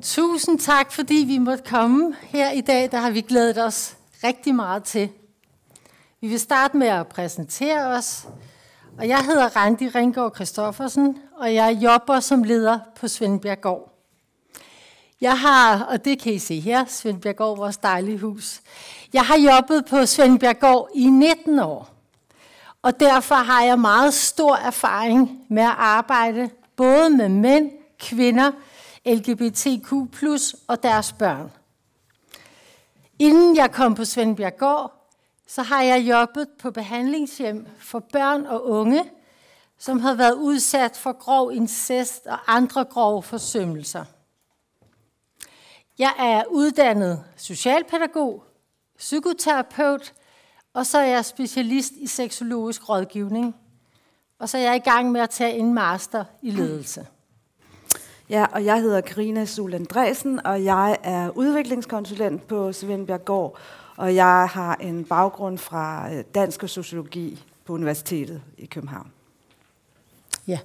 Tusind tak, fordi vi måtte komme her i dag. Der har vi glædet os rigtig meget til. Vi vil starte med at præsentere os. Og jeg hedder Randi Ringgaard Christoffersen, og jeg jobber som leder på Svendbjerggård. Jeg har, og det kan I se her, Svendbjerggård, vores dejlige hus. Jeg har jobbet på Svendbjerggård i 19 år. Og derfor har jeg meget stor erfaring med at arbejde både med mænd, kvinder, LGBTQ+, og deres børn. Inden jeg kom på Svendbjerggård, så har jeg jobbet på behandlingshjem for børn og unge, som havde været udsat for grov incest og andre grove forsømmelser. Jeg er uddannet socialpædagog, psykoterapeut, og så er jeg specialist i sexologisk rådgivning. Og så er jeg i gang med at tage en master i ledelse. Ja, og jeg hedder Karina Sul Andresen, og jeg er udviklingskonsulent på Svendbjerggård, og jeg har en baggrund fra dansk og sociologi på Universitetet i København. Ja.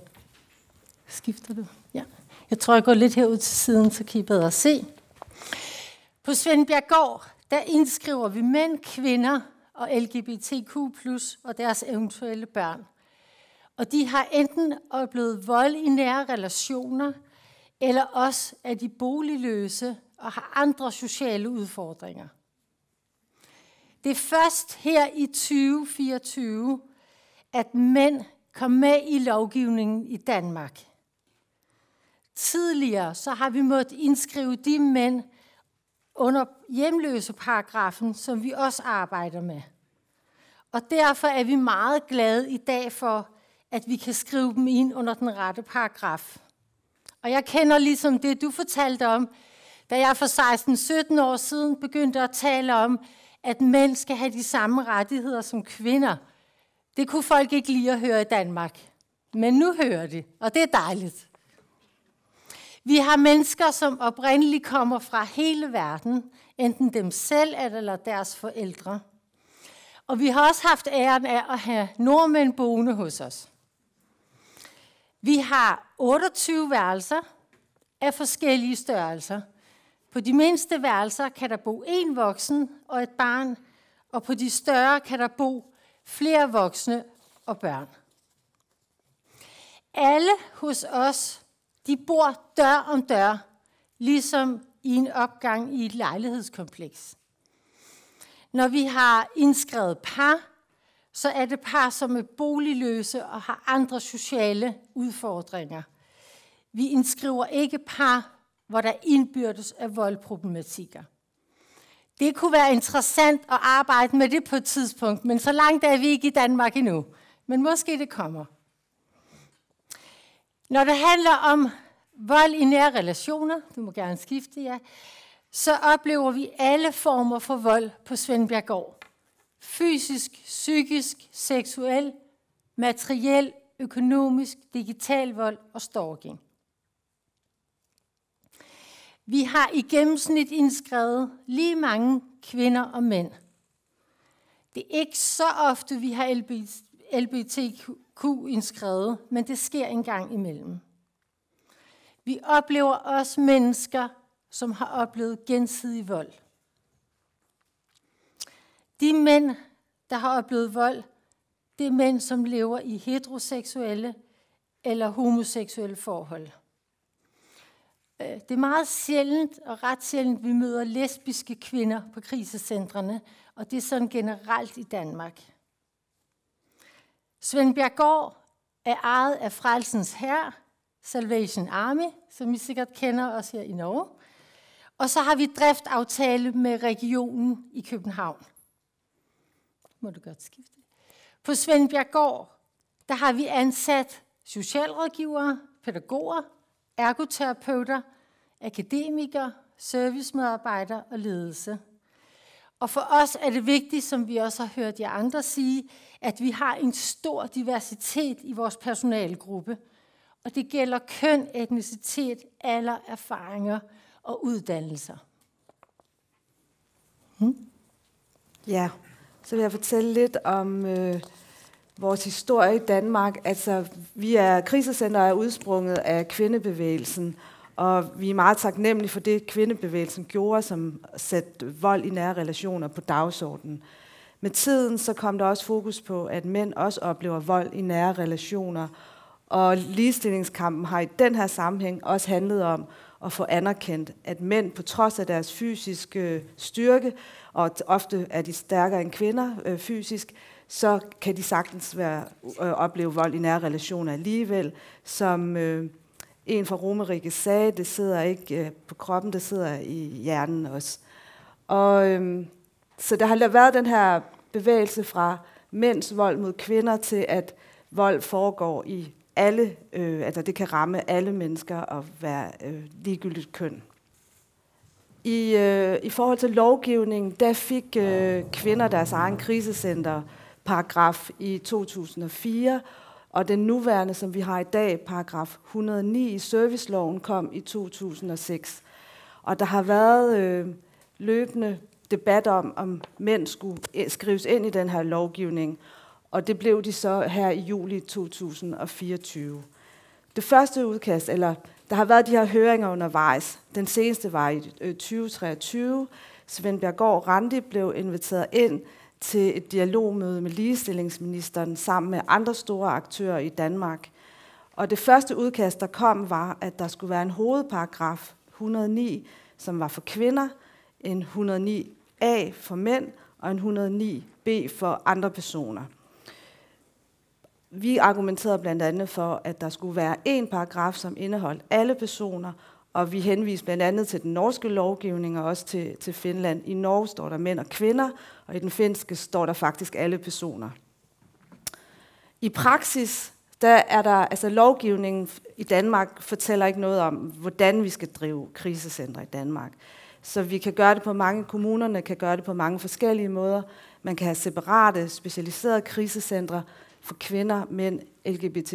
Skifter du? Ja. Jeg tror, jeg går lidt herud til siden, så kan I bedre se. På Svendbjerggård, der indskriver vi mænd, kvinder og LGBTQ+, og deres eventuelle børn. Og de har enten oplevet vold i nære relationer, eller også er de boligløse og har andre sociale udfordringer. Det er først her i 2024, at mænd kom med i lovgivningen i Danmark. Tidligere så har vi måttet indskrive de mænd under hjemløseparagrafen, som vi også arbejder med. Og derfor er vi meget glade i dag for, at vi kan skrive dem ind under den rette paragraf. Og jeg kender ligesom det, du fortalte om, da jeg for 16-17 år siden begyndte at tale om, at mænd skal have de samme rettigheder som kvinder. Det kunne folk ikke lide at høre i Danmark. Men nu hører det, og det er dejligt. Vi har mennesker, som oprindeligt kommer fra hele verden, enten dem selv eller deres forældre. Og vi har også haft æren af at have nordmænd boende hos os. Vi har 28 værelser af forskellige størrelser. På de mindste værelser kan der bo én voksen og et barn, og på de større kan der bo flere voksne og børn. Alle hos os, de bor dør om dør, ligesom i en opgang i et lejlighedskompleks. Når vi har indskrevet par, så er det par, som er boligløse og har andre sociale udfordringer. Vi indskriver ikke par, hvor der indbyrdes af voldproblematikker. Det kunne være interessant at arbejde med det på et tidspunkt, men så langt er vi ikke i Danmark endnu. Men måske det kommer. Når det handler om vold i nære relationer, du må gerne skifte, ja, så oplever vi alle former for vold på Svendbjerggård. Fysisk, psykisk, seksuel, materiel, økonomisk, digital vold og stalking. Vi har i gennemsnit indskrevet lige mange kvinder og mænd. Det er ikke så ofte, vi har LGBTQ indskrevet, men det sker en gang imellem. Vi oplever også mennesker, som har oplevet gensidig vold. De mænd, der har oplevet vold, det er mænd, som lever i heteroseksuelle eller homoseksuelle forhold. Det er meget sjældent og ret sjældent, vi møder lesbiske kvinder på krisecentrene, og det er sådan generelt i Danmark. Svendbjerggård er ejet af Frelsens Hær, Salvation Army, som I sikkert kender os her i Norge. Og så har vi driftaftale med regionen i København. Må du godt skifte. På Svendbjerggård, der har vi ansat socialrådgivere, pædagoger, ergoterapeuter, akademikere, servicemedarbejdere og ledelse. Og for os er det vigtigt, som vi også har hørt jer andre sige, at vi har en stor diversitet i vores personalegruppe. Og det gælder køn, etnicitet, alder, erfaringer og uddannelser. Ja, så vil jeg fortælle lidt om vores historie i Danmark. Altså, krisecenter er udsprunget af kvindebevægelsen, Og vi er meget taknemmelige for det, kvindebevægelsen gjorde, som satte vold i nære relationer på dagsordenen. Med tiden så kom der også fokus på, at mænd også oplever vold i nære relationer. Og ligestillingskampen har i den her sammenhæng også handlet om at få anerkendt, at mænd på trods af deres fysiske styrke, og ofte er de stærkere end kvinder fysisk, så kan de sagtens opleve vold i nære relationer alligevel. Som en fra Romerike sagde, det sidder ikke på kroppen, det sidder i hjernen også. Og så der har været den her bevægelse fra mænds vold mod kvinder til, at vold foregår i alle, altså det kan ramme alle mennesker og være ligegyldigt køn. I forhold til lovgivningen, der fik kvinder deres egen krisecenterparagraf i 2004, og den nuværende, som vi har i dag, paragraf 109 i serviceloven, kom i 2006. Og der har været løbende debat om mænd skulle skrives ind i den her lovgivning, og det blev de så her i juli 2024. Det første udkast, eller der har været de her høringer undervejs. Den seneste var i 2023. Svend Bjergård Randi blev inviteret ind til et dialogmøde med ligestillingsministeren sammen med andre store aktører i Danmark. Og det første udkast, der kom, var, at der skulle være en hovedparagraf 109, som var for kvinder, en 109a for mænd og en 109b for andre personer. Vi argumenterede blandt andet for, at der skulle være en paragraf, som indeholdt alle personer, og vi henviste blandt andet til den norske lovgivning og også til Finland. I Norge står der mænd og kvinder, og i den finske står der faktisk alle personer. I praksis, der er der, altså lovgivningen i Danmark fortæller ikke noget om, hvordan vi skal drive krisecentre i Danmark. Så vi kan gøre det på mange, kommunerne kan gøre det på mange forskellige måder. Man kan have separate, specialiserede krisecentre for kvinder, mænd, LGBT+,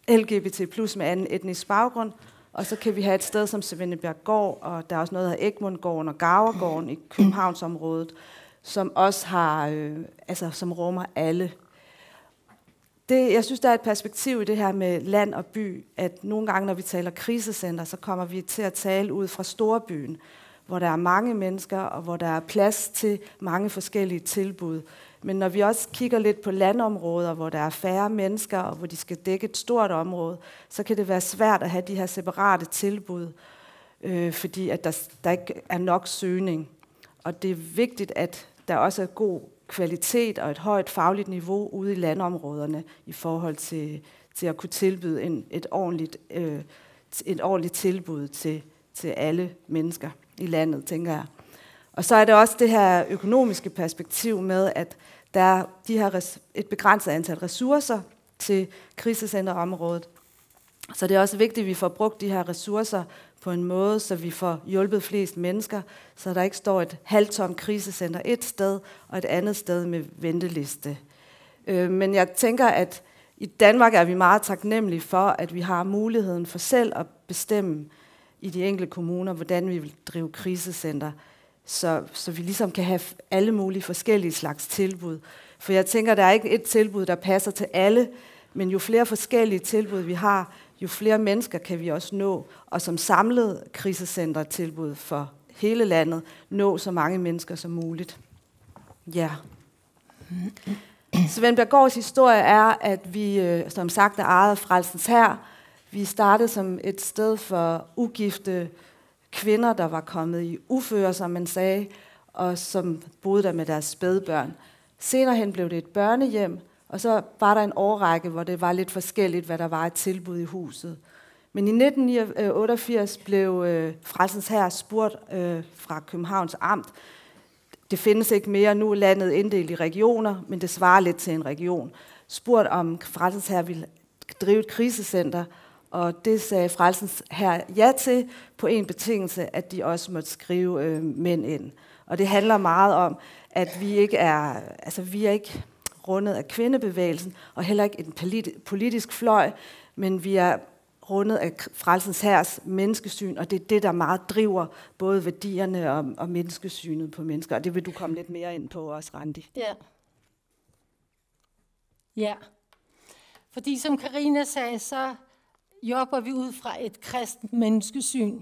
LGBT+ med anden etnisk baggrund. Og så kan vi have et sted som Svendebjerggård, og der er også noget af Egmundgården og Garvergården i Københavnsområdet, som også har, som rummer alle. Jeg synes, der er et perspektiv i det her med land og by, at nogle gange, når vi taler krisecenter, så kommer vi til at tale ud fra storbyen, hvor der er mange mennesker, og hvor der er plads til mange forskellige tilbud. Men når vi også kigger lidt på landområder, hvor der er færre mennesker, og hvor de skal dække et stort område, så kan det være svært at have de her separate tilbud, fordi at der ikke er nok søgning. Og det er vigtigt, at der også er god kvalitet og et højt fagligt niveau ude i landområderne i forhold til at kunne tilbyde et ordentligt tilbud til alle mennesker i landet, tænker jeg. Og så er det også det her økonomiske perspektiv med, at der er et begrænset antal ressourcer til krisecenterområdet. Så det er også vigtigt, at vi får brugt de her ressourcer på en måde, så vi får hjulpet flest mennesker, så der ikke står et halvtomt krisecenter et sted og et andet sted med venteliste. Men jeg tænker, at i Danmark er vi meget taknemmelige for, at vi har muligheden for selv at bestemme i de enkelte kommuner, hvordan vi vil drive krisecenter, så vi ligesom kan have alle mulige forskellige slags tilbud. For jeg tænker, der er ikke et tilbud, der passer til alle, men jo flere forskellige tilbud vi har, jo flere mennesker kan vi også nå, og som samlet krisecentertilbud for hele landet, nå så mange mennesker som muligt. Ja. Svend Bjergårds historie er, at vi, som sagt, er ejet af Frelsens Hær. Vi startede som et sted for ugifte kvinder, der var kommet i uføre, som man sagde, og som boede der med deres spædbørn. Senere hen blev det et børnehjem, og så var der en årrække, hvor det var lidt forskelligt, hvad der var et tilbud i huset. Men i 1988 blev Frelsens Hær spurgt fra Københavns Amt. Det findes ikke mere, nu er landet inddelt i regioner, men det svarer lidt til en region. Spurgt om Frelsens Hær ville drive et krisecenter, og det sagde Frelsens Hær ja til på en betingelse, at de også måtte skrive mænd ind. Og det handler meget om, at vi er ikke rundet af kvindebevægelsen, og heller ikke en politisk fløj, men vi er rundet af Frelsens Hærs menneskesyn, og det er det, der meget driver både værdierne og menneskesynet på mennesker. Og det vil du komme lidt mere ind på også, Randi. Ja. Fordi som Karina sagde, så jobber vi ud fra et kristent menneskesyn.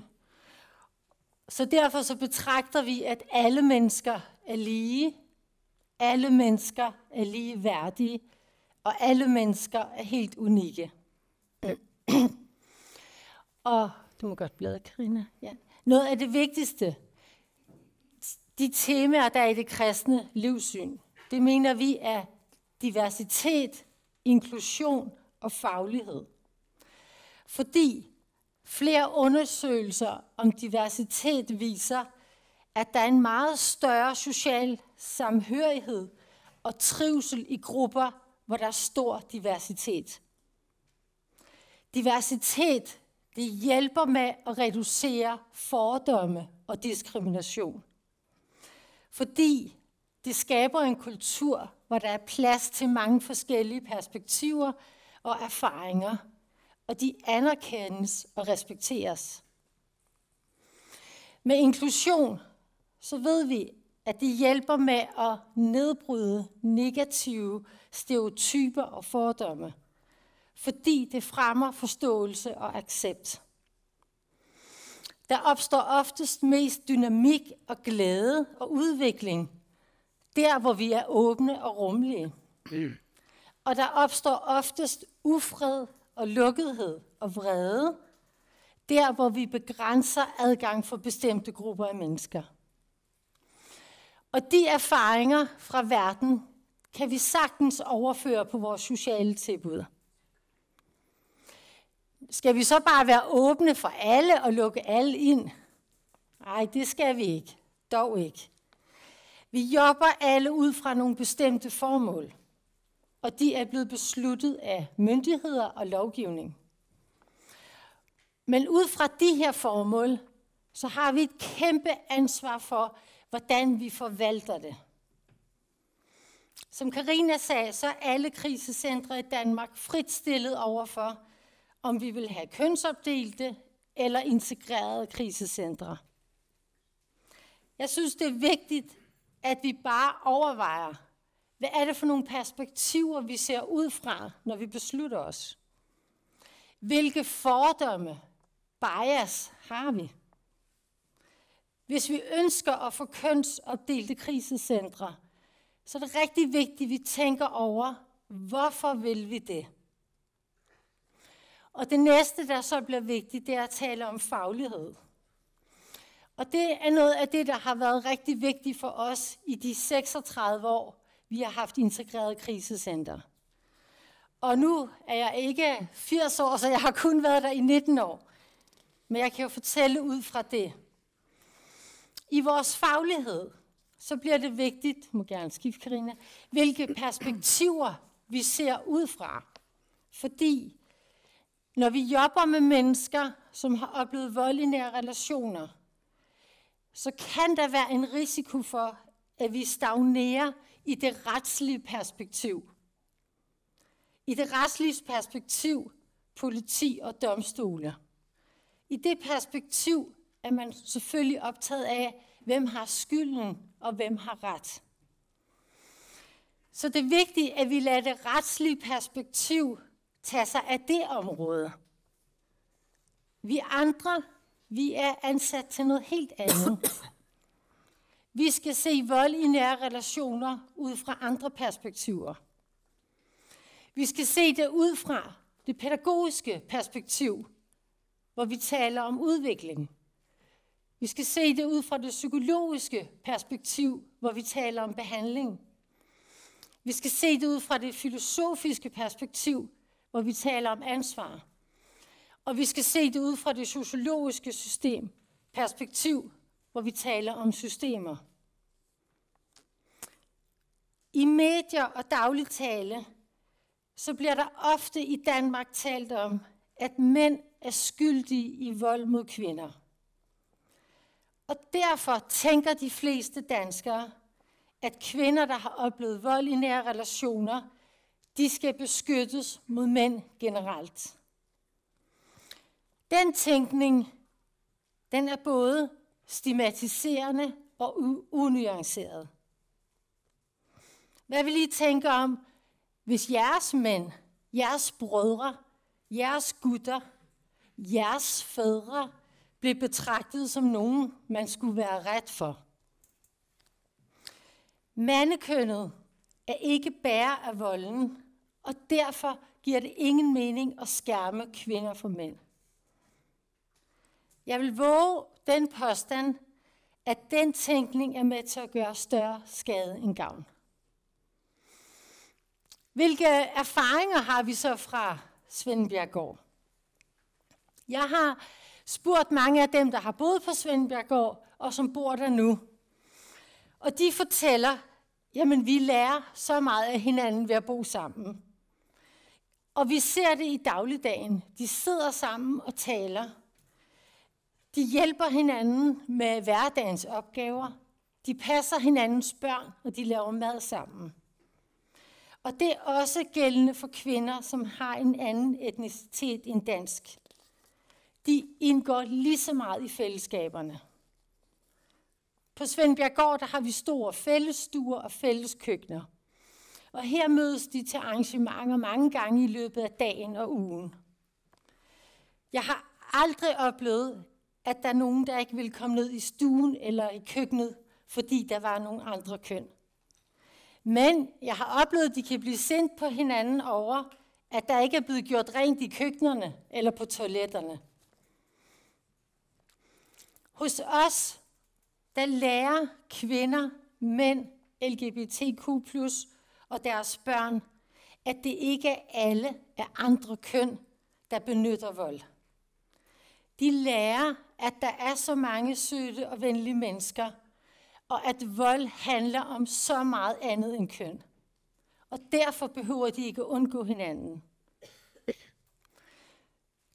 Så derfor så betragter vi, at alle mennesker er lige, alle mennesker er lige værdige, og alle mennesker er helt unikke. Og du må godt bladre, Karina. Ja. Noget af det vigtigste, de temaer, der er i det kristne livssyn, det mener vi er diversitet, inklusion og faglighed. Fordi flere undersøgelser om diversitet viser, at der er en meget større social samhørighed og trivsel i grupper, hvor der er stor diversitet. Diversitet, det hjælper med at reducere fordomme og diskrimination. Fordi det skaber en kultur, hvor der er plads til mange forskellige perspektiver og erfaringer, og de anerkendes og respekteres. Med inklusion, så ved vi, at det hjælper med at nedbryde negative stereotyper og fordomme, fordi det fremmer forståelse og accept. Der opstår oftest mest dynamik og glæde og udvikling, der hvor vi er åbne og rummelige. Og der opstår oftest ufred og lukkethed og vrede, der hvor vi begrænser adgang for bestemte grupper af mennesker. Og de erfaringer fra verden kan vi sagtens overføre på vores sociale tilbud. Skal vi så bare være åbne for alle og lukke alle ind? Nej, det skal vi ikke. Dog ikke. Vi jobber alle ud fra nogle bestemte formål, og de er blevet besluttet af myndigheder og lovgivning. Men ud fra de her formål, så har vi et kæmpe ansvar for, hvordan vi forvalter det. Som Karina sagde, så er alle krisecentre i Danmark frit stillet overfor, om vi vil have kønsopdelte eller integrerede krisecentre. Jeg synes, det er vigtigt, at vi bare overvejer, hvad er det for nogle perspektiver, vi ser ud fra, når vi beslutter os? Hvilke fordomme, bias har vi? Hvis vi ønsker at få kønsopdelte krisecentre, så er det rigtig vigtigt, at vi tænker over, hvorfor vil vi det? Og det næste, der så bliver vigtigt, det er at tale om faglighed. Og det er noget af det, der har været rigtig vigtigt for os i de 36 år, vi har haft integreret krisecenter. Og nu er jeg ikke 80 år, så jeg har kun været der i 19 år. Men jeg kan jo fortælle ud fra det. I vores faglighed, så bliver det vigtigt, må gerne skifte, Karina, hvilke perspektiver vi ser ud fra. Fordi når vi jobber med mennesker, som har oplevet vold i nære relationer, så kan der være en risiko for, at vi stagnerer i det retslige perspektiv. I det retslige perspektiv, politi og domstole. I det perspektiv er man selvfølgelig optaget af, hvem har skylden og hvem har ret. Så det er vigtigt, at vi lader det retslige perspektiv tage sig af det område. Vi andre, vi er ansat til noget helt andet. Vi skal se vold i nære relationer ud fra andre perspektiver. Vi skal se det ud fra det pædagogiske perspektiv, hvor vi taler om udvikling. Vi skal se det ud fra det psykologiske perspektiv, hvor vi taler om behandling. Vi skal se det ud fra det filosofiske perspektiv, hvor vi taler om ansvar. Og vi skal se det ud fra det sociologiske system, perspektiv, hvor vi taler om systemer. I medier og dagligtale, så bliver der ofte i Danmark talt om, at mænd er skyldige i vold mod kvinder. Og derfor tænker de fleste danskere, at kvinder, der har oplevet vold i nære relationer, de skal beskyttes mod mænd generelt. Den tænkning, den er både stigmatiserende og unuanceret. Hvad vil I tænke om, hvis jeres mænd, jeres brødre, jeres gutter jeres fædre blev betragtet som nogen, man skulle være ret for. Mandekønnet er ikke bærer af volden, og derfor giver det ingen mening at skærme kvinder for mænd. Jeg vil våge den påstand, at den tænkning er med til at gøre større skade end gavn. Hvilke erfaringer har vi så fra Svendbjerggård? Jeg har spurgt mange af dem, der har boet på Svendbjerggård og som bor der nu. Og de fortæller, jamen vi lærer så meget af hinanden ved at bo sammen. Og vi ser det i dagligdagen. De sidder sammen og taler. De hjælper hinanden med hverdagens opgaver. De passer hinandens børn, og de laver mad sammen. Og det er også gældende for kvinder, som har en anden etnicitet end dansk. De indgår lige så meget i fællesskaberne. På Svendbjerggård der har vi store fællesstuer og fælleskøkkener. Og her mødes de til arrangementer mange gange i løbet af dagen og ugen. Jeg har aldrig oplevet, at der er nogen, der ikke vil komme ned i stuen eller i køkkenet, fordi der var nogle andre køn. Men jeg har oplevet, at de kan blive sindt på hinanden over, at der ikke er blevet gjort rent i køkkenerne eller på toiletterne. Hos os, der lærer kvinder, mænd, LGBTQ+, og deres børn, at det ikke er alle af andre køn, der benytter vold. De lærer, at der er så mange søde og venlige mennesker, og at vold handler om så meget andet end køn. Og derfor behøver de ikke undgå hinanden.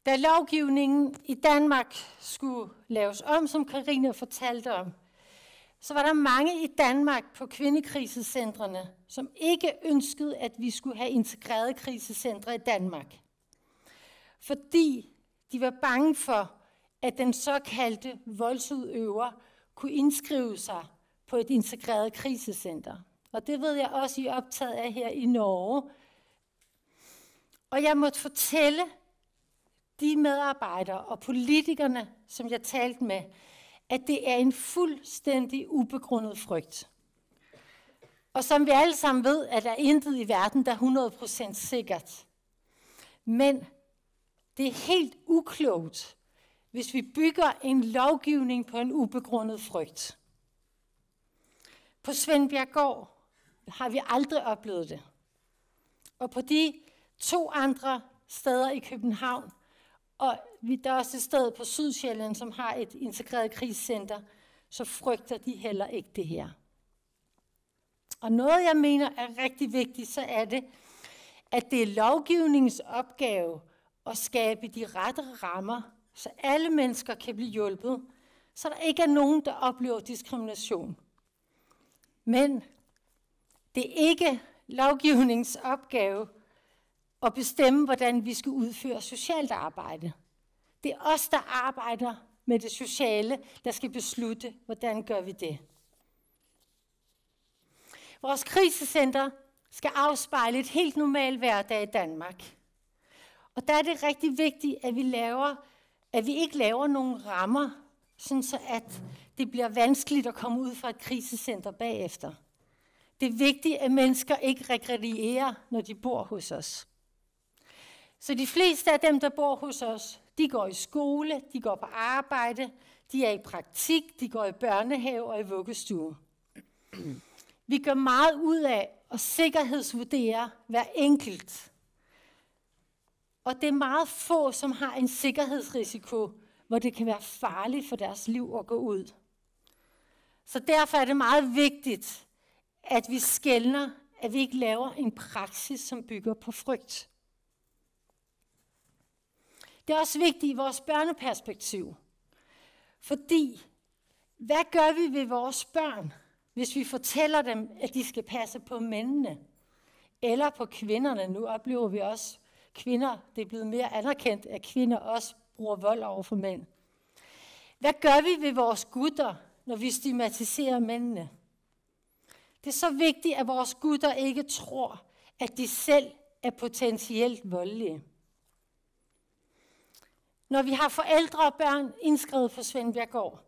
Da lovgivningen i Danmark skulle laves om, som Karina fortalte om, så var der mange i Danmark på kvindekrisecentrene, som ikke ønskede, at vi skulle have integrerede krisecentre i Danmark. Fordi de var bange for, at den såkaldte voldsudøver kunne indskrive sig på et integreret krisecenter. Og det ved jeg også, I er optaget af her i Norge. Og jeg måtte fortælle de medarbejdere og politikerne, som jeg talte med, at det er en fuldstændig ubegrundet frygt. Og som vi alle sammen ved, at der er intet i verden, der er 100% sikkert. Men det er helt uklogt, hvis vi bygger en lovgivning på en ubegrundet frygt. På Svendbjerggård har vi aldrig oplevet det. Og på de 2 andre steder i København, og der er også et sted på Sydsjælland, som har et integreret krisecenter, så frygter de heller ikke det her. Og noget, jeg mener er rigtig vigtigt, så er det, at det er lovgivningens opgave at skabe de rette rammer, så alle mennesker kan blive hjulpet, så der ikke er nogen, der oplever diskrimination. Men det er ikke lovgivningens opgave at bestemme, hvordan vi skal udføre socialt arbejde. Det er os, der arbejder med det sociale, der skal beslutte, hvordan gør vi det. Vores krisecenter skal afspejle et helt normalt hverdag i Danmark. Og der er det rigtig vigtigt, at vi ikke laver nogle rammer, sådan så at det bliver vanskeligt at komme ud fra et krisecenter bagefter. Det er vigtigt, at mennesker ikke regredierer, når de bor hos os. Så de fleste af dem, der bor hos os, de går i skole, de går på arbejde, de er i praktik, de går i børnehave og i vuggestue. Vi gør meget ud af at sikkerhedsvurdere hver enkelt. Og det er meget få, som har en sikkerhedsrisiko, hvor det kan være farligt for deres liv at gå ud. Så derfor er det meget vigtigt, at vi skelner, at vi ikke laver en praksis, som bygger på frygt. Det er også vigtigt i vores børneperspektiv. Fordi, hvad gør vi ved vores børn, hvis vi fortæller dem, at de skal passe på mændene? Eller på kvinderne. Nu oplever vi også kvinder, det er blevet mere anerkendt, at kvinder også bruger vold over for mænd. Hvad gør vi ved vores gutter, når vi stigmatiserer mændene? Det er så vigtigt, at vores gutter ikke tror, at de selv er potentielt voldelige. Når vi har forældre og børn indskrevet på Svendbjerggård,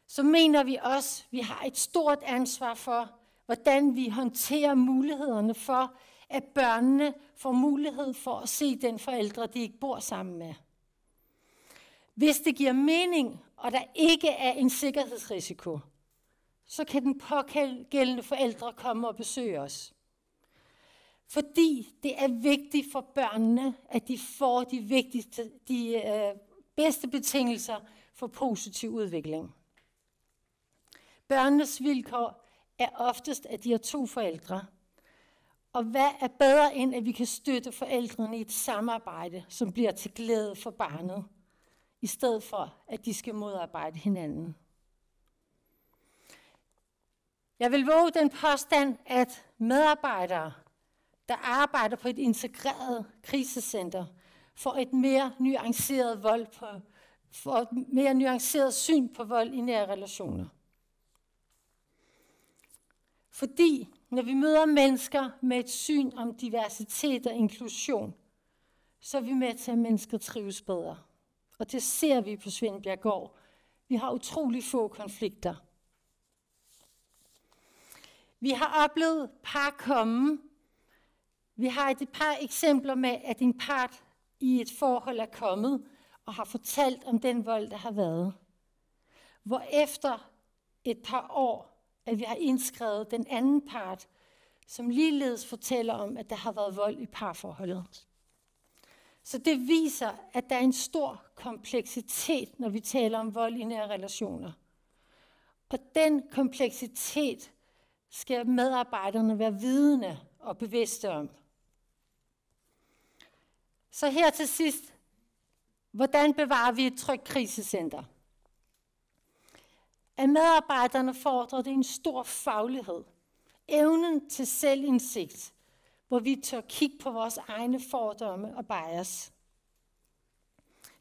så mener vi også, at vi har et stort ansvar for, hvordan vi håndterer mulighederne for, at børnene får mulighed for at se den forældre, de ikke bor sammen med. Hvis det giver mening, og der ikke er en sikkerhedsrisiko, så kan den pågældende forældre komme og besøge os. Fordi det er vigtigt for børnene, at de får de bedste betingelser for positiv udvikling. Børnenes vilkår er oftest, at de har 2 forældre. Og hvad er bedre, end at vi kan støtte forældrene i et samarbejde, som bliver til glæde for barnet, i stedet for, at de skal modarbejde hinanden. Jeg vil våge den påstand, at medarbejdere, der arbejder på et integreret krisecenter, får et mere nuanceret syn på vold i nære relationer. Fordi når vi møder mennesker med et syn om diversitet og inklusion, så er vi med til, at mennesker trives bedre. Og det ser vi på Svendbjerggård. Vi har utrolig få konflikter. Vi har oplevet par komme. Vi har et par eksempler med, at en part i et forhold er kommet og har fortalt om den vold, der har været. Hvor efter et par år, at vi har indskrevet den anden part, som ligeledes fortæller om, at der har været vold i parforholdet. Så det viser, at der er en stor kompleksitet, når vi taler om vold i nære relationer. Og den kompleksitet skal medarbejderne være vidende og bevidste om. Så her til sidst, hvordan bevarer vi et trygt krisecenter? At medarbejderne fordrer det en stor faglighed, evnen til selvindsigt, hvor vi tør kigge på vores egne fordomme og bias.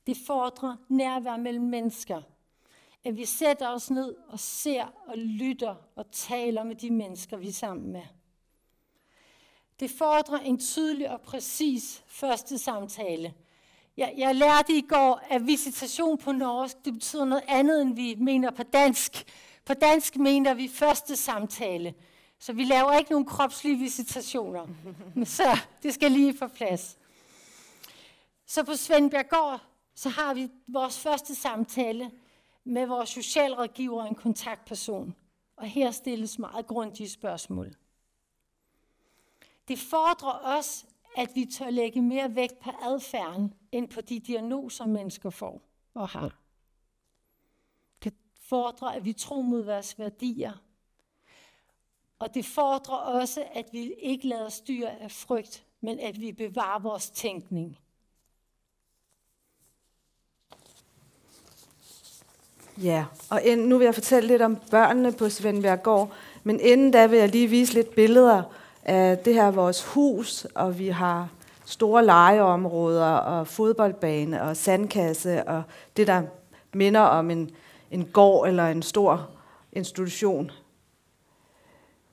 Det fordrer nærvær mellem mennesker, at vi sætter os ned og ser og lytter og taler med de mennesker, vi er sammen med. Det fordrer en tydelig og præcis første samtale. Jeg lærte i går, at visitation på norsk, det betyder noget andet, end vi mener på dansk. På dansk mener vi første samtale. Så vi laver ikke nogen kropslige visitationer. Så det skal lige få plads. Så på Svendbjerggård, så har vi vores første samtale med vores socialrådgiver og en kontaktperson. Og her stilles meget grundige spørgsmål. Det fordrer også, at vi tør lægge mere vægt på adfærden, end på de diagnoser, mennesker får og har. Det fordrer, at vi tror mod vores værdier. Og det fordrer også, at vi ikke lader os styre af frygt, men at vi bevarer vores tænkning. Ja, og nu vil jeg fortælle lidt om børnene på Svendbjerggård, men inden da vil jeg lige vise lidt billeder af det her vores hus, og vi har store legeområder og fodboldbane og sandkasse og det, der minder om en gård eller en stor institution.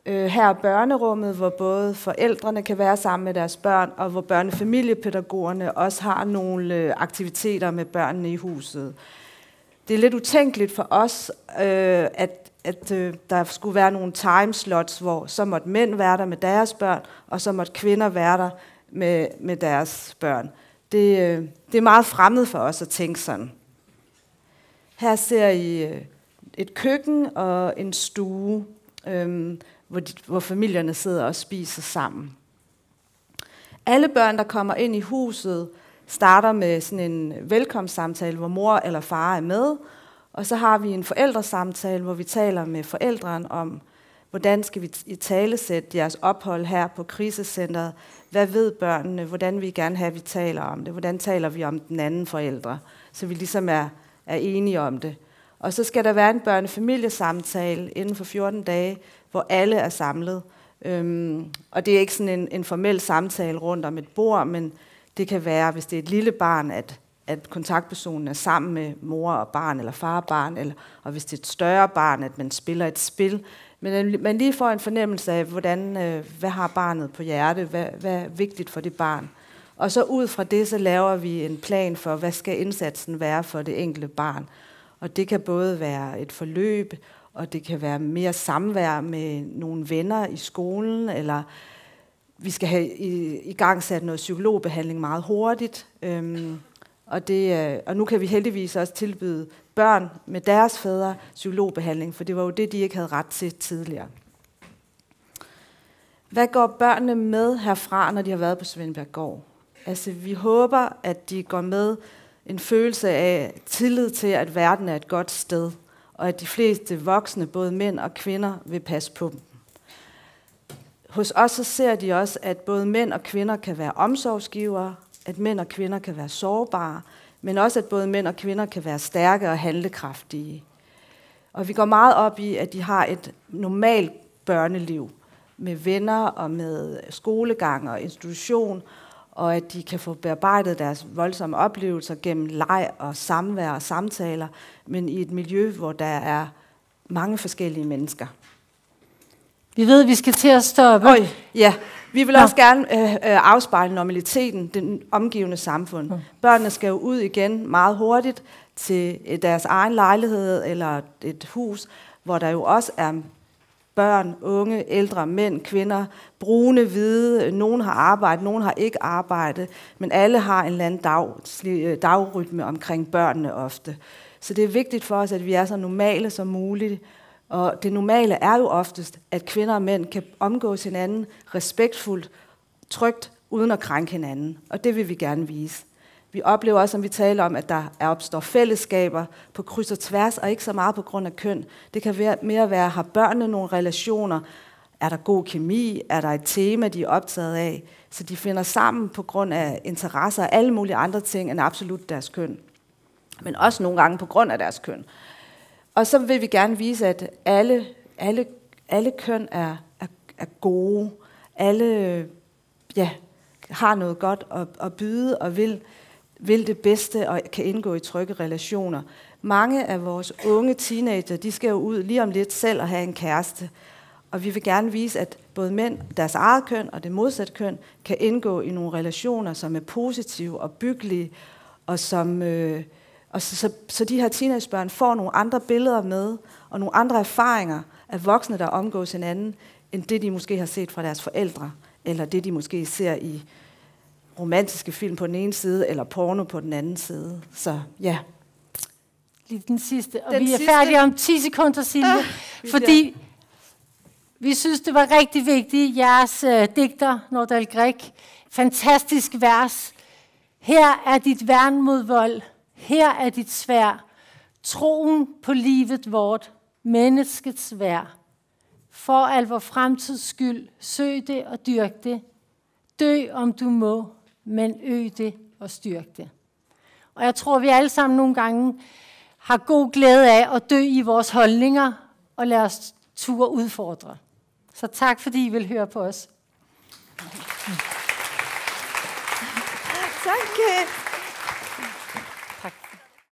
Her er børnerummet, hvor både forældrene kan være sammen med deres børn, og hvor børnefamiliepædagogerne også har nogle aktiviteter med børnene i huset. Det er lidt utænkeligt for os, at der skulle være nogle timeslots, hvor så måtte mænd være der med deres børn, og så måtte kvinder være der med deres børn. Det er meget fremmed for os at tænke sådan. Her ser I et køkken og en stue, hvor familierne sidder og spiser sammen. Alle børn, der kommer ind i huset, starter med sådan en velkomstsamtale, hvor mor eller far er med. Og så har vi en forældresamtale, hvor vi taler med forældrene om, hvordan skal vi italesætte jeres ophold her på krisecentret. Hvad ved børnene? Hvordan vil I gerne have, at vi taler om det? Hvordan taler vi om den anden forældre? Så vi ligesom er enige om det. Og så skal der være en børnefamiliesamtale inden for 14 dage, hvor alle er samlet. Og det er ikke sådan en formel samtale rundt om et bord, men det kan være, hvis det er et lille barn, at kontaktpersonen er sammen med mor og barn, eller far og barn, og hvis det er et større barn, at man spiller et spil. Men man lige får en fornemmelse af, hvad har barnet på hjerte, hvad er vigtigt for det barn. Og så ud fra det, så laver vi en plan for, hvad skal indsatsen være for det enkelte barn. Og det kan både være et forløb, og det kan være mere samvær med nogle venner i skolen, eller vi skal have i gang sat noget psykologbehandling meget hurtigt. Og nu kan vi heldigvis også tilbyde børn med deres fædre psykologbehandling, for det var jo det, de ikke havde ret til tidligere. Hvad går børnene med herfra, når de har været på Svendbjerggård? Altså, vi håber, at de går med en følelse af tillid til, at verden er et godt sted, og at de fleste voksne, både mænd og kvinder, vil passe på dem. Hos os så ser de også, at både mænd og kvinder kan være omsorgsgivere, at mænd og kvinder kan være sårbare, men også at både mænd og kvinder kan være stærke og handlekraftige. Og vi går meget op i, at de har et normalt børneliv med venner og med skolegang og institution, og at de kan få bearbejdet deres voldsomme oplevelser gennem leg og samvær og samtaler, men i et miljø, hvor der er mange forskellige mennesker. Vi ved, at vi skal til at stoppe. Ja, vi vil også gerne afspejle normaliteten, den omgivende samfund. Børnene skal jo ud igen meget hurtigt til deres egen lejlighed eller et hus, hvor der jo også er børn, unge, ældre, mænd, kvinder, brune, hvide. Nogen har arbejde, nogen har ikke arbejde, men alle har en eller anden dagrytme omkring børnene ofte. Så det er vigtigt for os, at vi er så normale som muligt. Og det normale er jo oftest, at kvinder og mænd kan omgås hinanden respektfuldt, trygt, uden at krænke hinanden. Og det vil vi gerne vise. Vi oplever også, som vi taler om, at der opstår fællesskaber på kryds og tværs, og ikke så meget på grund af køn. Det kan mere være, har børnene nogle relationer? Er der god kemi? Er der et tema, de er optaget af? Så de finder sammen på grund af interesser og alle mulige andre ting end absolut deres køn. Men også nogle gange på grund af deres køn. Og så vil vi gerne vise, at alle køn er gode. Alle har noget godt at byde og vil det bedste og kan indgå i trygge relationer. Mange af vores unge teenager, de skal jo ud lige om lidt selv og have en kæreste. Og vi vil gerne vise, at både mænd, deres eget køn og det modsatte køn, kan indgå i nogle relationer, som er positive og byggelige, og som... Så de her teenagebørn får nogle andre billeder med, og nogle andre erfaringer af voksne, der omgås hinanden, end det, de måske har set fra deres forældre, eller det, de måske ser i romantiske film på den ene side, eller porno på den anden side. Så ja. Lige den sidste. Og vi er færdige om 10 sekunder, Silje, fordi vi synes, det var rigtig vigtigt. Jeres digter, Nordahl Grieg, fantastisk vers. Her er dit værn mod vold. Her er dit sværd, troen på livet vort, menneskets værd. For al vor fremtids skyld, søg det og dyrk det. Dø om du må, men øg det og styrk det. Og jeg tror, vi alle sammen nogle gange har god glæde af at dø i vores holdninger, og lade os turde udfordre. Så tak, fordi I vil høre på os. Tak.